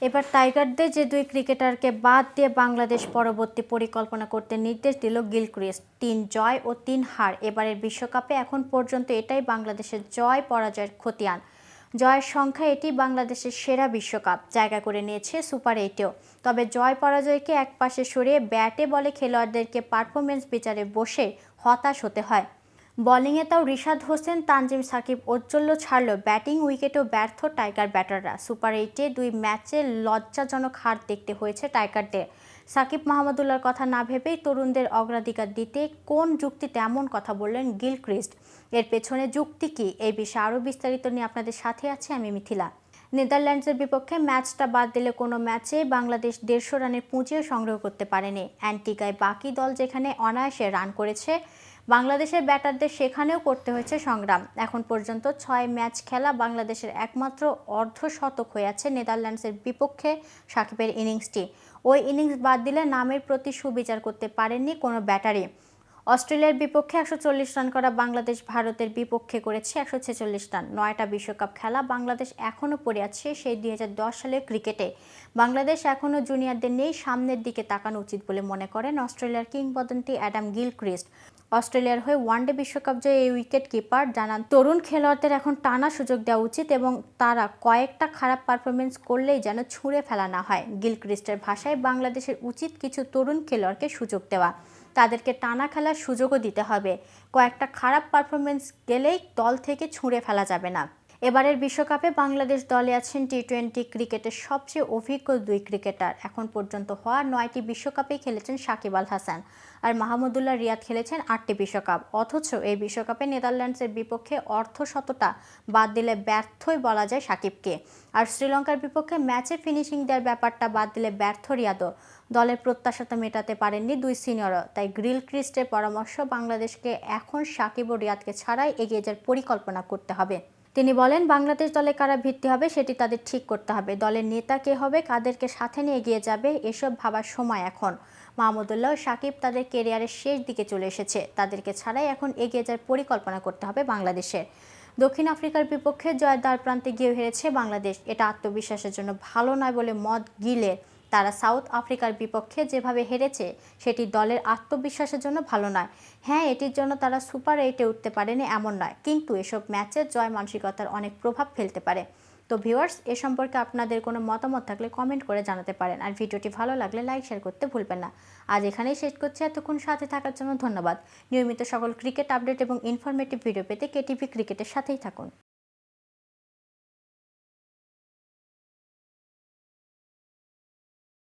এবার টাইগারদের যে দুই ক্রিকেটারকে বাদ দিয়ে বাংলাদেশ পরবর্তী পরিকল্পনা করতে নির্দেশ দিল গিলক্রিস্ট। ৩ জয় ও ৩ হার এবারের বিশ্বকাপে এখন পর্যন্ত এটাই বাংলাদেশের জয় পরাজয়ের খতিয়ান। জয়ের সংখ্যা এটি বাংলাদেশের সেরা বিশ্বকাপ জায়গা করে নিয়েছে সুপার 8-এও। তবে জয় পরাজয়কে একপাশে সরিয়ে ব্যাটে বলে খেলোয়াড়দেরকে পারফরমেন্স বিচারে বসে হতাশ হতে হয়। বোলিংয়ে তাও রিশাদ হোসেন, তানজিম সাকিব ঔজ্জ্বল্য ছাড়লেও ব্যাটিং উইকেটেও ব্যর্থ টাইগার ব্যাটাররা। সুপার 8-এ 2 ম্যাচে লজ্জাজনক হার দেখতে হয়েছে টাইগারদের। সাকিব মাহমুদুল্লাহর কথা না ভেবেই তরুণদের অগ্রাধিকার দিতে কোন যুক্তিতে এমন কথা বললেন গিলক্রিস্ট? এর পেছনে যুক্তি কি? এই বিষয়ে আরও বিস্তারিত নিয়ে আপনাদের সাথে আছে আমি মিথিলা। নেদারল্যান্ডসের বিপক্ষে ম্যাচটা বাদ দিলে কোনো ম্যাচে বাংলাদেশ 150 রানের পুঁজিও সংগ্রহ করতে পারেনি। অ্যান্টিগায় বাকি দল যেখানে অনায়াসে রান করেছে, বাংলাদেশের ব্যাটারদের সেখানেও করতে হয়েছে সংগ্রাম। এখন পর্যন্ত 6 ম্যাচ খেলা বাংলাদেশের একমাত্র অর্ধশতক হয়ে আছে নেদারল্যান্ডসের বিপক্ষে সাকিবের ইনিংসটি। ওই ইনিংস বাদ দিলে নামের প্রতি সুবিচার করতে পারেননি কোনো ব্যাটারি। অস্ট্রেলিয়ার বিপক্ষে 140 রান করা বাংলাদেশ ভারতের বিপক্ষে করেছে 146 রান। 9টা বিশ্বকাপ খেলা বাংলাদেশ এখনও পড়ে আছে সেই 2010 সালের ক্রিকেটে। বাংলাদেশ এখনও জুনিয়রদের নেই, সামনের দিকে তাকানো উচিত বলে মনে করেন অস্ট্রেলিয়ার কিংবদন্তি অ্যাডাম গিলক্রিস্ট। অস্ট্রেলিয়ার হয়ে ওয়ানডে বিশ্বকাপ জয়ী এই উইকেট কিপার জানান, তরুণ খেলোয়াড়দের এখন টানা সুযোগ দেওয়া উচিত এবং তারা কয়েকটা খারাপ পারফরমেন্স করলেই যেন ছুঁড়ে ফেলা না হয়। গিলক্রিস্টের ভাষায় বাংলাদেশের উচিত কিছু তরুণ খেলোয়াড়কে সুযোগ দেওয়া, তাদেরকে টানা খেলার সুযোগও দিতে হবে। কয়েকটা খারাপ পারফরমেন্স গেলেই দল থেকে ছুঁড়ে ফেলা যাবে না। এবারের বিশ্বকাপে বাংলাদেশ দলে আছেন টি-20 ক্রিকেটের সবচেয়ে অভিজ্ঞ 2 ক্রিকেটার। এখন পর্যন্ত হওয়া 9টি বিশ্বকাপেই খেলেছেন সাকিব আল হাসান, আর মাহমুদুল্লাহ রিয়াদ খেলেছেন 8টি বিশ্বকাপ। অথচ এই বিশ্বকাপে নেদারল্যান্ডসের বিপক্ষে অর্ধশতটা বাদ দিলে ব্যর্থই বলা যায় সাকিবকে। আর শ্রীলঙ্কার বিপক্ষে ম্যাচে ফিনিশিং দেওয়ার ব্যাপারটা বাদ দিলে ব্যর্থ রিয়াদও। দলের প্রত্যাশা তো মেটাতে পারেননি 2 সিনিয়রও। তাই গিলক্রিস্টের পরামর্শ, বাংলাদেশকে এখন সাকিব ও রিয়াদকে ছাড়াই এগিয়ে যাওয়ার পরিকল্পনা করতে হবে। তিনি বলেন, বাংলাদেশ দলে কারা ভিত্তি হবে সেটি তাদের ঠিক করতে হবে। দলের নেতা কে হবে, কাদেরকে সাথে নিয়ে এগিয়ে যাবে, এসব ভাবার সময় এখন। মাহমুদুল্লাহ ও সাকিব তাদের কেরিয়ারের শেষ দিকে চলে এসেছে, তাদেরকে ছাড়াই এখন এগিয়ে যাওয়ার পরিকল্পনা করতে হবে বাংলাদেশের। দক্ষিণ আফ্রিকার বিপক্ষে জয়ের দ্বারপ্রান্তে গিয়ে হেরেছে বাংলাদেশ, এটা আত্মবিশ্বাসের জন্য ভালো নয় বলে মত গিলের। তারা সাউথ আফ্রিকার বিপক্ষে যেভাবে হেরেছে সেটি দলের আত্মবিশ্বাসের জন্য ভালো নয়। হ্যাঁ, এটির জন্য তারা সুপার 8-এ উঠতে পারেনি এমন নয়, কিন্তু এসব ম্যাচের জয় মানসিকতার অনেক প্রভাব ফেলতে পারে। তো ভিউয়ার্স, এ সম্পর্কে আপনাদের কোনো মতামত থাকলে কমেন্ট করে জানাতে পারেন। আর ভিডিওটি ভালো লাগলে লাইক শেয়ার করতে ভুলবেন না। আজ এখানেই শেষ করছি। এতক্ষণ সাথে থাকার জন্য ধন্যবাদ। নিয়মিত সকল ক্রিকেট আপডেট এবং ইনফরমেটিভ ভিডিও পেতে কেটিভি ক্রিকেটের সাথেই থাকুন।